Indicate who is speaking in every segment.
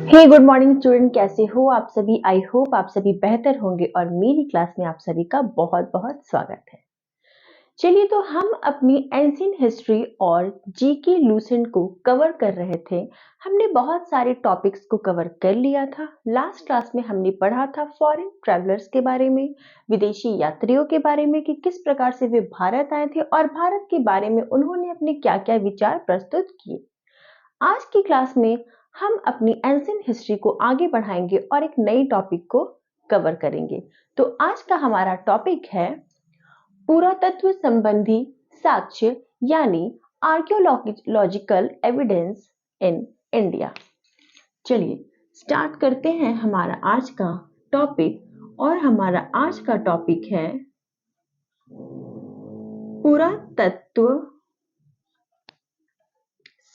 Speaker 1: हे good morning student, कैसे हो आप सभी। आई होप आप सभी बेहतर होंगे और मेरी क्लास में आप सभी का बहुत बहुत स्वागत है। चलिए, तो हम अपनी एंशिएंट हिस्ट्री और जीके लूसेंट को कवर कर रहे थे। हमने बहुत सारे टॉपिक्स को कवर कर लिया था। लास्ट क्लास में हमने पढ़ा था फॉरेन ट्रैवलर्स के बारे में, विदेशी यात्रियों के बारे में कि किस प्रकार से वे भारत आए थे और भारत के बारे में उन्होंने अपने क्या क्या विचार प्रस्तुत किए। आज की क्लास में हम अपनी एंशिएंट हिस्ट्री को आगे बढ़ाएंगे और एक नई टॉपिक को कवर करेंगे। तो आज का हमारा टॉपिक है पुरातत्व संबंधी साक्ष्य यानी आर्कियोलॉजिकल एविडेंस इन इंडिया। चलिए स्टार्ट करते हैं हमारा आज का टॉपिक और हमारा आज का टॉपिक है पुरातत्व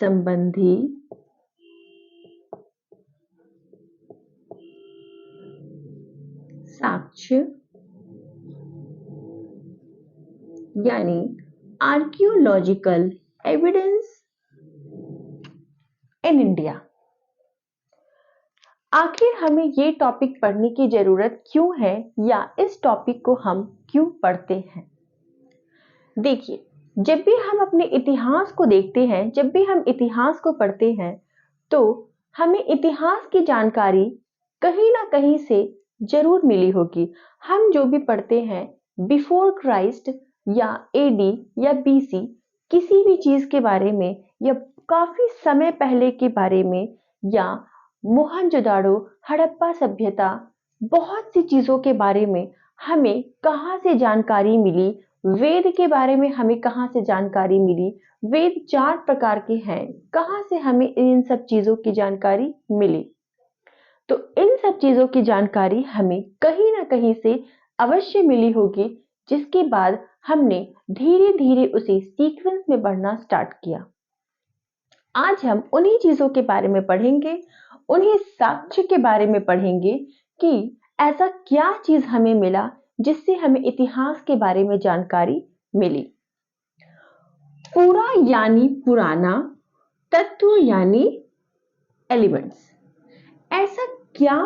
Speaker 1: संबंधी साक्ष्य यानी आर्कियोलॉजिकल एविडेंस इन इंडिया। आखिर हमें ये टॉपिक पढ़ने की जरूरत क्यों है या इस टॉपिक को हम क्यों पढ़ते हैं। देखिए, जब भी हम अपने इतिहास को देखते हैं, जब भी हम इतिहास को पढ़ते हैं, तो हमें इतिहास की जानकारी कहीं ना कहीं से जरूर मिली होगी। हम जो भी पढ़ते हैं बिफोर क्राइस्ट या एडी या बीसी किसी भी चीज के बारे में या काफी समय पहले के बारे में या मोहनजोदाड़ो हड़प्पा सभ्यता, बहुत सी चीजों के बारे में हमें कहाँ से जानकारी मिली। वेद के बारे में हमें कहाँ से जानकारी मिली। वेद 4 प्रकार के हैं, कहाँ से हमें इन सब चीजों की जानकारी मिली। तो इन सब चीजों की जानकारी हमें कहीं ना कहीं से अवश्य मिली होगी, जिसके बाद हमने धीरे धीरे उसे सीक्वेंस में पढ़ना स्टार्ट किया। आज हम उन्हीं चीजों के बारे में पढ़ेंगे, उन्हीं साक्ष्य के बारे में पढ़ेंगे कि ऐसा क्या चीज हमें मिला जिससे हमें इतिहास के बारे में जानकारी मिली। पूरा यानी पुराना, तत्व यानी एलिमेंट्स। ऐसा क्या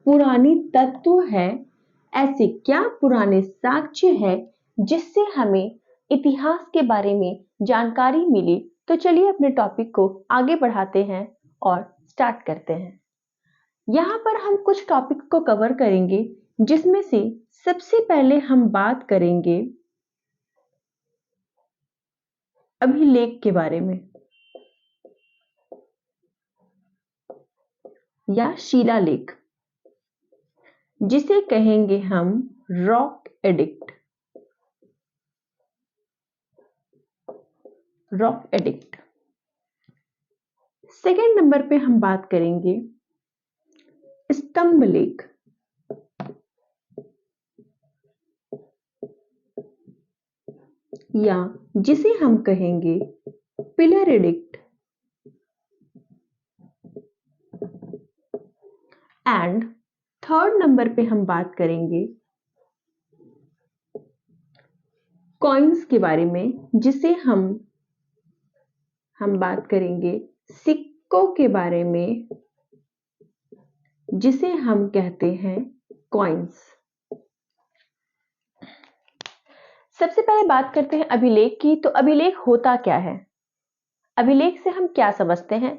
Speaker 1: पुरानी तत्व है, ऐसे क्या पुराने साक्ष्य है जिससे हमें इतिहास के बारे में जानकारी मिली। तो चलिए अपने टॉपिक को आगे बढ़ाते हैं और स्टार्ट करते हैं। यहाँ पर हम कुछ टॉपिक को कवर करेंगे, जिसमें से सबसे पहले हम बात करेंगे अभिलेख के बारे में या शिलालेख, जिसे कहेंगे हम rock edict. Rock edict. Second number पे हम बात करेंगे स्तंभ लेख या जिसे हम कहेंगे pillar addict. And third number पे हम बात करेंगे कॉइन्स के बारे में, जिसे हम बात करेंगे सिक्कों के बारे में, जिसे हम कहते हैं कॉइन्स। सबसे पहले बात करते हैं अभिलेख की। तो अभिलेख होता क्या है, अभिलेख से हम क्या समझते हैं।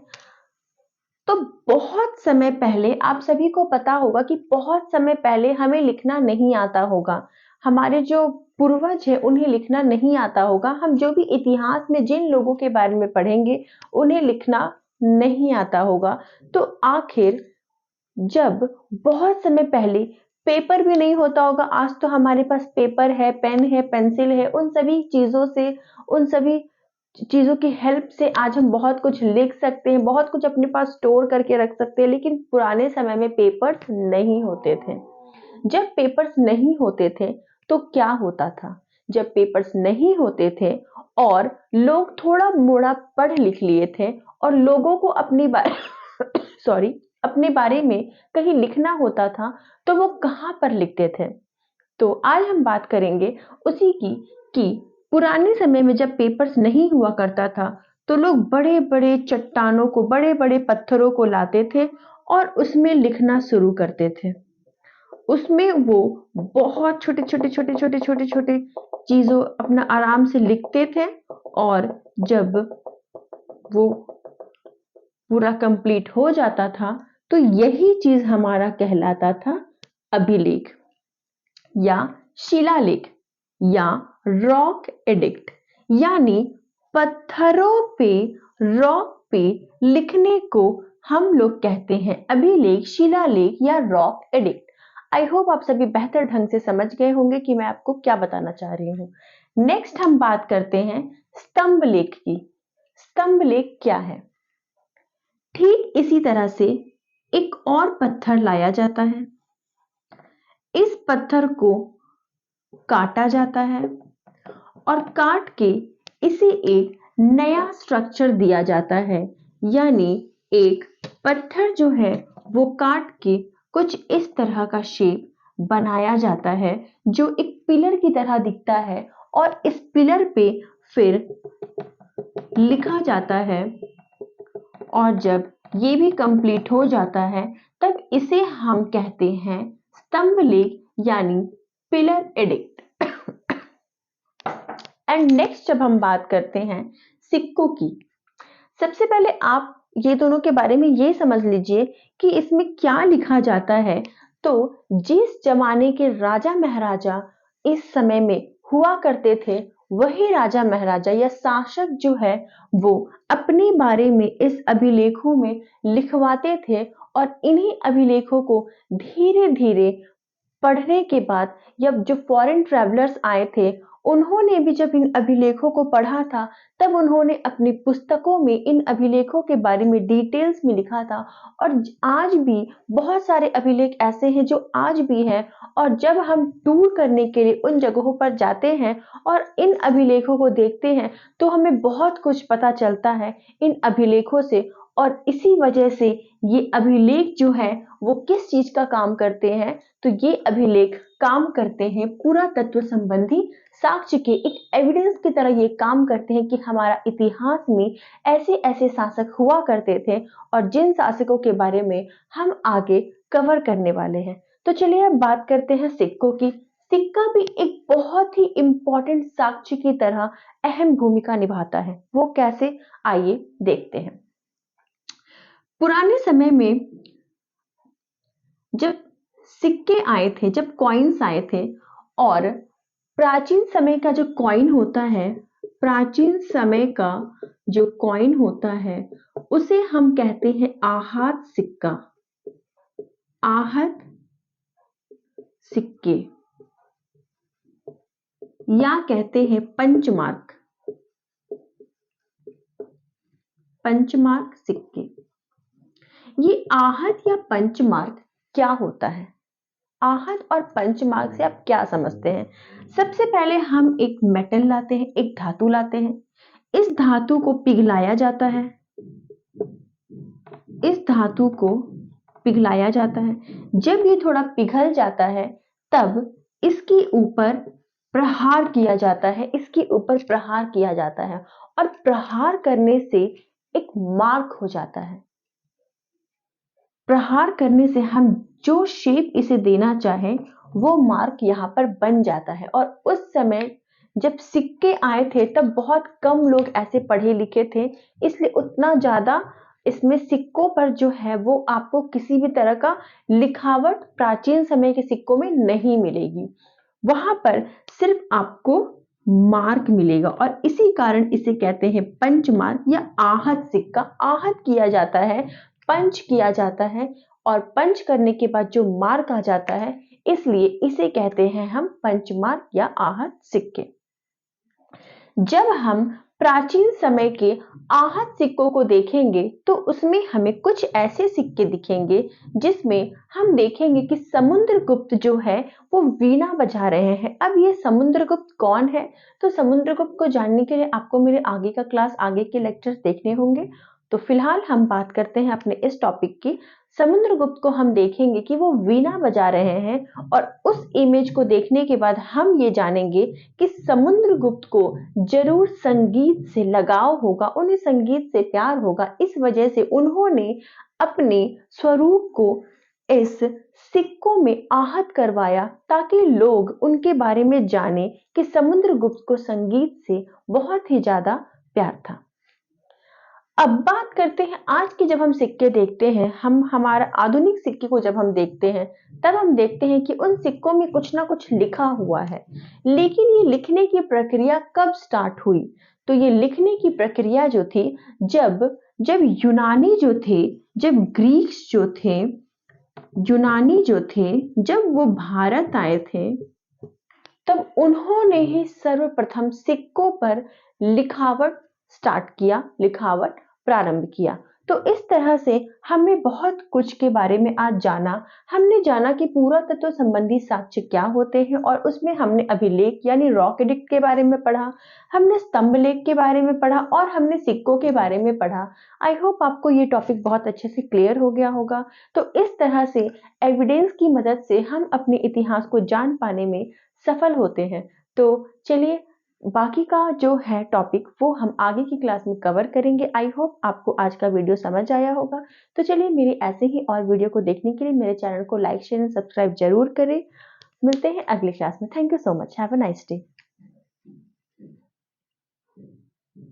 Speaker 1: तो बहुत समय पहले, आप सभी को पता होगा कि बहुत समय पहले हमें लिखना नहीं आता होगा। हमारे जो पूर्वज है उन्हें लिखना नहीं आता होगा। हम जो भी इतिहास में जिन लोगों के बारे में पढ़ेंगे उन्हें लिखना नहीं आता होगा। तो आखिर जब बहुत समय पहले पेपर भी नहीं होता होगा, आज तो हमारे पास पेपर है, पेन है, पेंसिल है, उन सभी चीजों से, उन सभी चीजों की हेल्प से आज हम बहुत कुछ लिख सकते हैं, बहुत कुछ अपने पास स्टोर करके रख सकते हैं। लेकिन पुराने समय में पेपर्स नहीं होते थे। जब पेपर्स नहीं होते थे तो क्या होता था, जब पेपर्स नहीं होते थे और लोग थोड़ा मोड़ा पढ़ लिख लिए थे और लोगों को अपनी बारे सॉरी अपने बारे में कहीं लिखना होता था, तो वो कहाँ पर लिखते थे। तो आज हम बात करेंगे उसी की कि पुराने समय में जब पेपर्स नहीं हुआ करता था तो लोग बड़े बड़े चट्टानों को, बड़े बड़े पत्थरों को लाते थे और उसमें लिखना शुरू करते थे। उसमें वो बहुत छोटे छोटे छोटे छोटे छोटे छोटे चीजों अपना आराम से लिखते थे, और जब वो पूरा कंप्लीट हो जाता था तो यही चीज हमारा कहलाता था अभिलेख या शिलालेख या रॉक एडिक्ट। यानी पत्थरों पे, रॉक पे लिखने को हम लोग कहते हैं अभिलेख, शिलालेख या रॉक एडिक्ट। आई होप आप सभी बेहतर ढंग से समझ गए होंगे कि मैं आपको क्या बताना चाह रही हूँ। नेक्स्ट हम बात करते हैं स्तंभ लेख की। स्तंभ लेख क्या है? ठीक इसी तरह से एक और पत्थर लाया जाता है, इस पत्थर को काटा जाता है और काट के इसे एक नया स्ट्रक्चर दिया जाता है। यानी एक पत्थर जो है वो काट के कुछ इस तरह का शेप बनाया जाता है जो एक पिलर की तरह दिखता है, और इस पिलर पे फिर लिखा जाता है। और जब ये भी कंप्लीट हो जाता है तब इसे हम कहते हैं स्तंभ लेख यानी पिलर एडिक्ट। एंड नेक्स्ट जब हम बात करते हैं सिक्कों की, सबसे पहले आप ये दोनों के बारे में ये समझ लीजिए कि इसमें क्या लिखा जाता है। तो जिस जमाने के राजा महाराजा इस समय में हुआ करते थे, वही राजा महाराजा या शासक जो है वो अपने बारे में इस अभिलेखों में लिखवाते थे, और इन्हीं अभिलेखों को धीरे धीरे पढ़ने के बाद या जो फॉरेन ट्रैवलर्स आए थे उन्होंने भी जब इन अभिलेखों को पढ़ा था तब उन्होंने अपनी पुस्तकों में इन अभिलेखों के बारे में डिटेल्स में लिखा था। और आज भी बहुत सारे अभिलेख ऐसे हैं जो आज भी हैं, और जब हम टूर करने के लिए उन जगहों पर जाते हैं और इन अभिलेखों को देखते हैं तो हमें बहुत कुछ पता चलता है इन अभिलेखों से। और इसी वजह से ये अभिलेख जो है वो किस चीज का काम करते हैं? तो ये अभिलेख काम करते हैं पुरातत्व संबंधी साक्ष्य के एक एविडेंस की तरह। ये काम करते हैं कि हमारा इतिहास में ऐसे ऐसे शासक हुआ करते थे और जिन शासकों के बारे में हम आगे कवर करने वाले हैं। तो चलिए अब बात करते हैं सिक्कों की। सिक्का भी एक बहुत ही इंपॉर्टेंट साक्ष्य की तरह अहम भूमिका निभाता है। वो कैसे, आइए देखते हैं। पुराने समय में जब सिक्के आए थे, जब कॉइन्स आए थे, और प्राचीन समय का जो कॉइन होता है, प्राचीन समय का जो कॉइन होता है उसे हम कहते हैं आहत सिक्का, आहत सिक्के, या कहते हैं पंचमार्क, पंचमार्क सिक्के। ये आहत या पंचमार्क क्या होता है? आहत और पंचमार्क से आप क्या समझते हैं? सबसे पहले हम एक मेटल लाते हैं, एक धातु लाते हैं, इस धातु को पिघलाया जाता है, इस धातु को पिघलाया जाता है। जब ये थोड़ा पिघल जाता है तब इसके ऊपर प्रहार किया जाता है, इसके ऊपर प्रहार किया जाता है, और प्रहार करने से एक मार्क हो जाता है। प्रहार करने से हम जो शेप इसे देना चाहें वो मार्क यहाँ पर बन जाता है। और उस समय जब सिक्के आए थे तब बहुत कम लोग ऐसे पढ़े लिखे थे, इसलिए उतना ज्यादा इसमें सिक्कों पर जो है वो आपको किसी भी तरह का लिखावट प्राचीन समय के सिक्कों में नहीं मिलेगी। वहां पर सिर्फ आपको मार्क मिलेगा, और इसी कारण इसे कहते हैं पंचमार्क या आहत सिक्का। आहत किया जाता है, पंच किया जाता है, और पंच करने के बाद जो मार्क आ जाता है, इसलिए इसे कहते हैं हम पंचमार्क या आहत सिक्के। जब हम प्राचीन समय के आहत सिक्कों को देखेंगे तो उसमें हमें कुछ ऐसे सिक्के दिखेंगे जिसमें हम देखेंगे कि समुद्रगुप्त जो है वो वीणा बजा रहे हैं। अब ये समुद्रगुप्त कौन है? तो समुद्रगुप्त को जानने के लिए आपको मेरे आगे का क्लास, आगे के लेक्चर्स देखने होंगे। तो फिलहाल हम बात करते हैं अपने इस टॉपिक की। समुद्रगुप्त को हम देखेंगे कि वो वीणा बजा रहे हैं, और उस इमेज को देखने के बाद हम ये जानेंगे कि समुद्रगुप्त को जरूर संगीत से लगाव होगा, उन्हें संगीत से प्यार होगा। इस वजह से उन्होंने अपने स्वरूप को इस सिक्कों में आहत करवाया ताकि लोग उनके बारे में जाने कि समुद्रगुप्त को संगीत से बहुत ही ज्यादा प्यार था। अब बात करते हैं आज के, जब हम सिक्के देखते हैं, हम हमारा आधुनिक सिक्के को जब हम देखते हैं, तब हम देखते हैं कि उन सिक्कों में कुछ ना कुछ लिखा हुआ है। लेकिन ये लिखने की प्रक्रिया कब स्टार्ट हुई? तो ये लिखने की प्रक्रिया जो थी, जब जब यूनानी जो थे, जब ग्रीक्स जो थे, यूनानी जो थे, जब वो भारत आए थे, तब उन्होंने ही सर्वप्रथम सिक्कों पर लिखावट स्टार्ट किया, लिखावट प्रारंभ किया। तो इस तरह से हमें बहुत कुछ के बारे में आज जाना। हमने जाना कि पुरातत्व संबंधी साक्ष्य क्या होते हैं, और उसमें हमने अभिलेख यानी रॉक एडिक्ट के बारे में पढ़ा, हमने स्तंभ लेख के बारे में पढ़ा, और हमने सिक्कों के बारे में पढ़ा। आई होप आपको ये टॉपिक बहुत अच्छे से क्लियर हो गया होगा। तो इस तरह से एविडेंस की मदद से हम अपने इतिहास को जान पाने में सफल होते हैं। तो चलिए, बाकी का जो है टॉपिक वो हम आगे की क्लास में कवर करेंगे। आई होप आपको आज का वीडियो समझ आया होगा। तो चलिए, मेरी ऐसे ही और वीडियो को देखने के लिए मेरे चैनल को लाइक, शेयर एंड सब्सक्राइब जरूर करें। मिलते हैं अगली क्लास में। Thank you so much. Have a nice day.